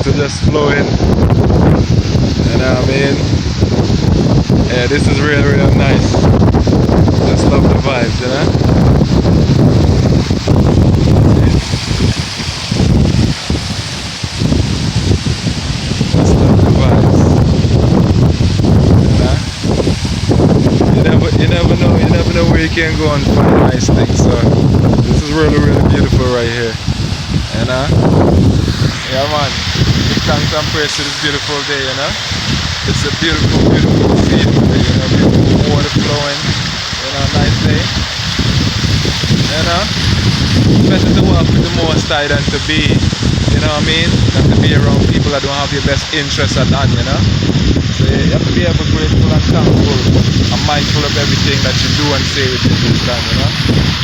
water just flowing. You know what I mean? Yeah, this is real, real nice. Just love the vibes, you know? Just love the vibes. You never know where you can go and find nice things. So this is really, really beautiful right here. You know? Yeah, man. Give thanks and praise to this beautiful day, you know? It's a beautiful, beautiful sea today, you know? Beautiful water flowing, you know? Nice day. You know? Better to walk with the Most High than to be, you know what I mean? Than to be around people that don't have your best interests at hand, you know? So you have to be ever grateful and thankful and mindful of everything that you do and say within this time, you know?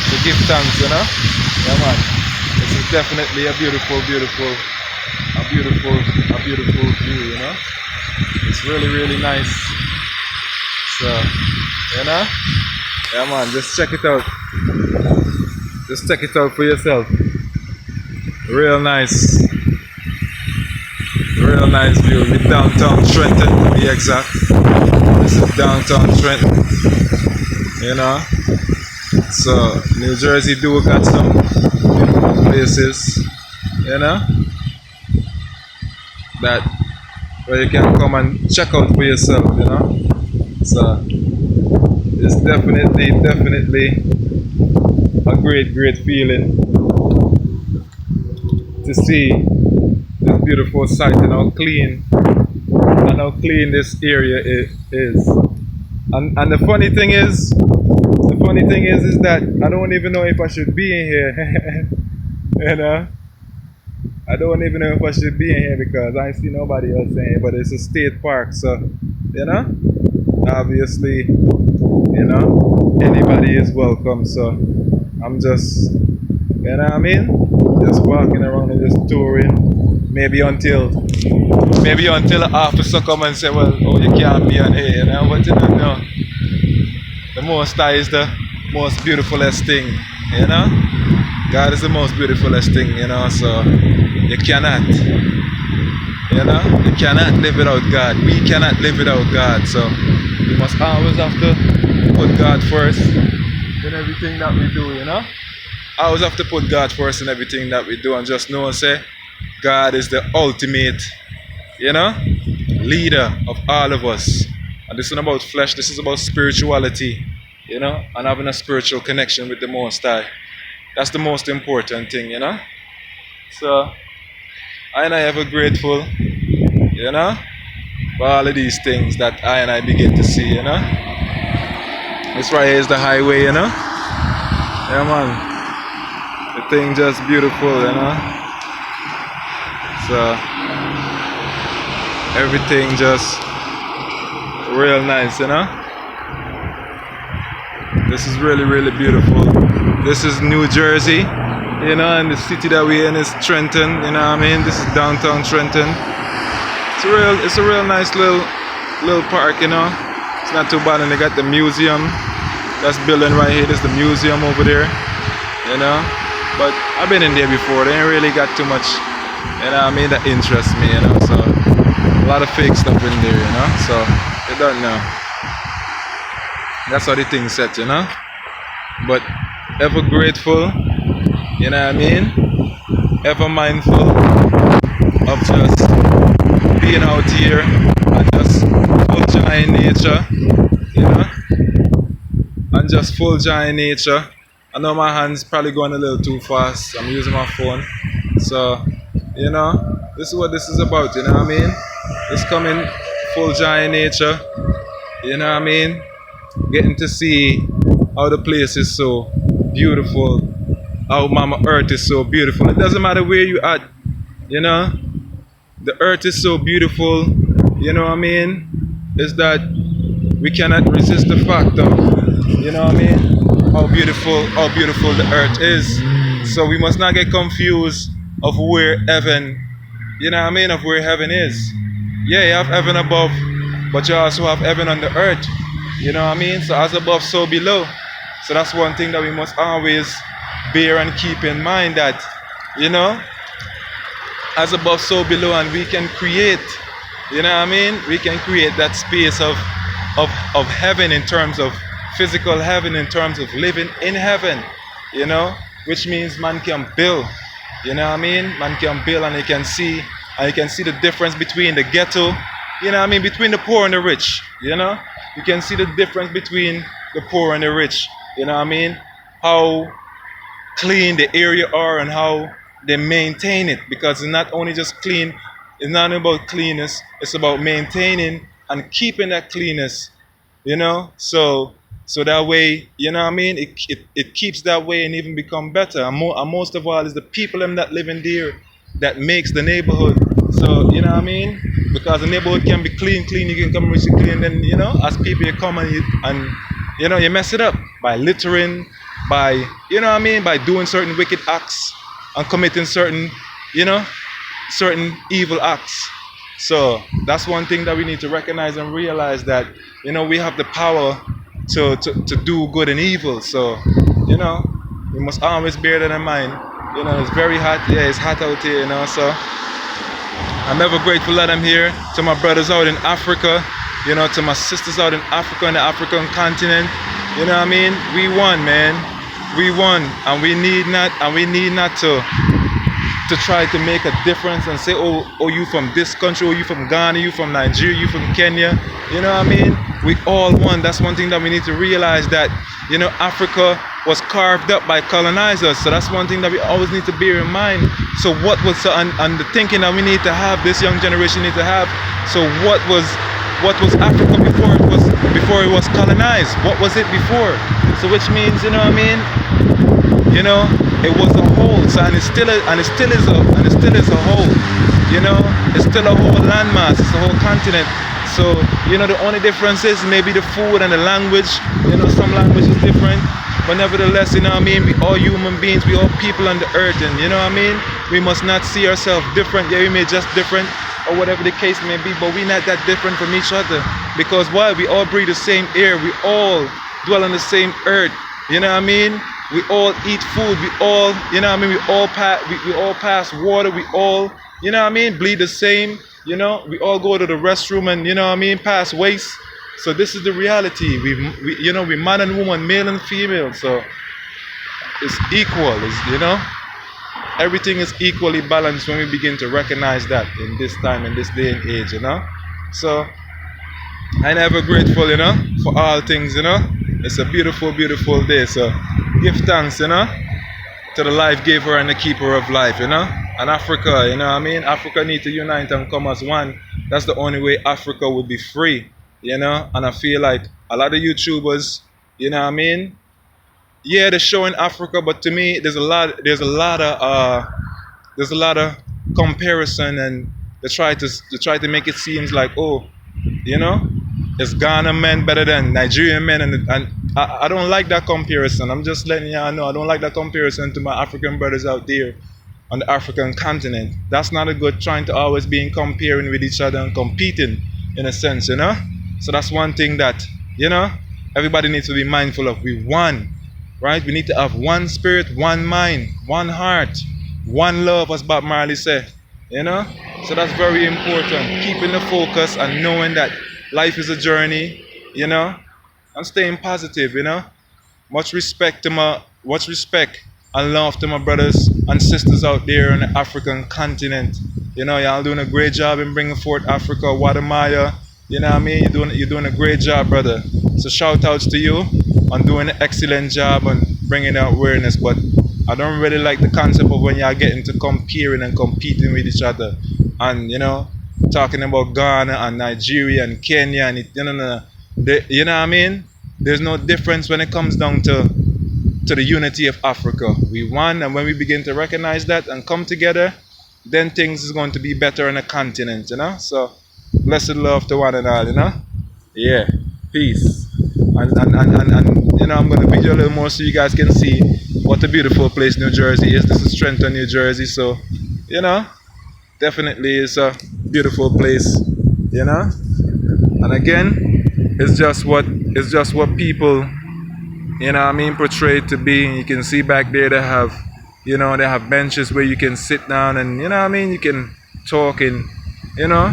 So give thanks, you know? Yeah, man. This is definitely a beautiful view, you know? It's really, really nice. So, you know? Yeah, man, just check it out. Just check it out for yourself. Real nice. Real nice view. We're downtown Trenton, to be exact. This is downtown Trenton. You know? So, New Jersey do got some beautiful places, you know? That where you can come and check out for yourself, you know? So, it's definitely a great feeling to see this beautiful sight and how clean this area is. And the funny thing is that I don't even know if I should be in here. You know? I don't even know if I should be in here because I see nobody else in here, but it's a state park, so you know, obviously, you know, anybody is welcome. So I'm just, you know what I mean, just walking around and just touring, maybe until an officer come and say, well, oh, you can't be on here, you know, but you don't know. The Most High is the most beautifulest thing, you know. God is the most beautifulest thing, you know, so you cannot live without God. We cannot live without God, so we must always have to put God first in everything that we do, you know. Always have to put God first in everything that we do and just know, say, God is the ultimate, you know, leader of all of us. And this isn't about flesh, this is about spirituality, you know, and having a spiritual connection with the Most High. That's the most important thing, you know. So, I am ever grateful, you know, for all of these things that I and I begin to see, you know. This right here is the highway, you know. Yeah, man. The thing just beautiful, you know. So, everything just real nice, you know. This is really, really beautiful. This is New Jersey, you know, and the city that we're in is Trenton, you know what I mean? This is downtown Trenton. It's a real nice little park, you know. It's not too bad, and they got the museum. That's building right here. There's the museum over there, you know. But I've been in there before. They ain't really got too much, you know what I mean, that interests me, you know. So a lot of fake stuff in there, you know. So you don't know. That's how the thing's set, you know. But ever grateful, you know what I mean? Ever mindful of just being out here and just full joy in nature, you know? And just full joy in nature. I know my hand's probably going a little too fast. I'm using my phone. So, you know, this is what this is about, you know what I mean? Just coming full joy in nature, you know what I mean? Getting to see how the place is so beautiful, how Mama Earth is so beautiful. It doesn't matter where you at, you know. The earth is so beautiful, you know what I mean. Is that we cannot resist the fact of, you know what I mean, how beautiful the earth is. So we must not get confused of where heaven, you know what I mean, of where heaven is. Yeah, you have heaven above, but you also have heaven on the earth. You know what I mean? So as above, so below. So that's one thing that we must always bear and keep in mind, that, you know, as above, so below, and we can create, you know what I mean? We can create that space of heaven in terms of physical heaven, in terms of living in heaven, you know, which means man can build, you know what I mean? Man can build, and you can see the difference between the ghetto, you know what I mean, between the poor and the rich, you know? You can see the difference between the poor and the rich, you know what I mean? How clean the area are and how they maintain it, because it's not only just clean, it's not about cleanness, it's about maintaining and keeping that cleanness, you know. So that way, you know what I mean, it keeps that way and even become better, and most of all is the people them that live in there that makes the neighborhood. So you know what I mean, because the neighborhood can be clean, you can come rich and clean, then you know, as people you come and you know, you mess it up by littering, by, you know what I mean, by doing certain wicked acts and committing certain, you know, certain evil acts. So that's one thing that we need to recognize and realize, that, you know, we have the power to do good and evil. So, you know, we must always bear that in mind. You know, it's very hot. Yeah, it's hot out here, you know. So I'm ever grateful that I'm here. To my brothers out in Africa, you know, to my sisters out in Africa and the African continent. You know what I mean? We won, man. We won, and we need not to try to make a difference and say, oh, you from this country, oh, you from Ghana, you from Nigeria, you from Kenya. You know what I mean? We all won. That's one thing that we need to realize, that, you know, Africa was carved up by colonizers. So that's one thing that we always need to bear in mind. So what was, and the thinking that we need to have, this young generation need to have. So what was Africa before it was colonized? What was it before? So which means, you know what I mean? You know, it was a whole. So and it still is a whole. You know, it's still a whole landmass. It's a whole continent. So, you know, the only difference is maybe the food and the language. You know, some language is different, but nevertheless, you know what I mean, we all human beings, we all people on the earth, and you know what I mean, we must not see ourselves different. Yeah, we may just different, or whatever the case may be, but we're not that different from each other. Because why? We all breathe the same air, we all dwell on the same earth, you know what I mean? We all eat food, we all, you know what I mean, we all pass water, we all, you know what I mean, bleed the same, you know, we all go to the restroom and, you know what I mean, pass waste. So this is the reality. We you know, we man and woman, male and female, so it's equal, you know? Everything is equally balanced when we begin to recognize that in this time, in this day and age, you know? So I'm ever grateful, you know, for all things, you know? It's a beautiful, beautiful day. So give thanks, you know, to the life giver and the keeper of life, you know? And Africa, you know what I mean? Africa need to unite and come as one. That's the only way Africa would be free, you know? And I feel like a lot of YouTubers, you know what I mean? Yeah, they're showing Africa, but to me, there's a lot of comparison, and they try to make it seem like, oh, you know, is Ghana men better than Nigerian men? And I don't like that comparison. I'm just letting y'all know, I don't like that comparison to my African brothers out there on the African continent. That's not a good, trying to always be in comparing with each other and competing in a sense, you know? So that's one thing that, you know, everybody needs to be mindful of. We won, right? We need to have one spirit, one mind, one heart, one love, as Bob Marley said, you know? So that's very important. Keeping the focus and knowing that life is a journey, you know? And staying positive, you know? Much respect and love to my brothers and sisters out there on the African continent. You know, y'all doing a great job in bringing forth Africa, Guatemala. You know what I mean? You're doing a great job, brother. So shout outs to you on doing an excellent job and bringing out awareness. But I don't really like the concept of when y'all get into comparing and competing with each other. And, you know, talking about Ghana and Nigeria and Kenya and you know what I mean? There's no difference when it comes down to the unity of Africa. We won, and when we begin to recognize that and come together, then things is going to be better on the continent, you know? So blessed love to one and all, you know? Yeah, peace. And you know, I'm going to video a little more so you guys can see what a beautiful place New Jersey is. This is Trenton, New Jersey, so, you know, definitely it's a beautiful place, you know? And again, it's just what people, you know what I mean, portrayed to be. You can see back there they have You know, they have benches where you can sit down and, you know what I mean, you can talk and, you know,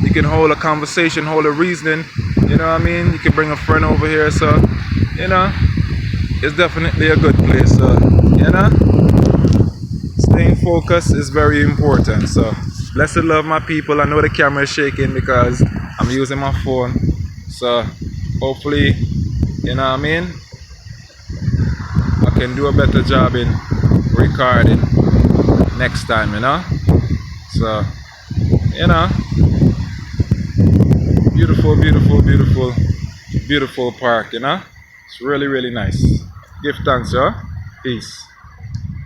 you can hold a conversation, hold a reasoning. You know what I mean? You can bring a friend over here. So, you know, it's definitely a good place. So, you know, staying focused is very important. So, blessed love, my people. I know the camera is shaking because I'm using my phone. So, hopefully, you know what I mean, I can do a better job in recording next time, you know. So, you know, beautiful, beautiful, beautiful, beautiful park, you know. It's really, really nice. Give thanks, y'all. Peace.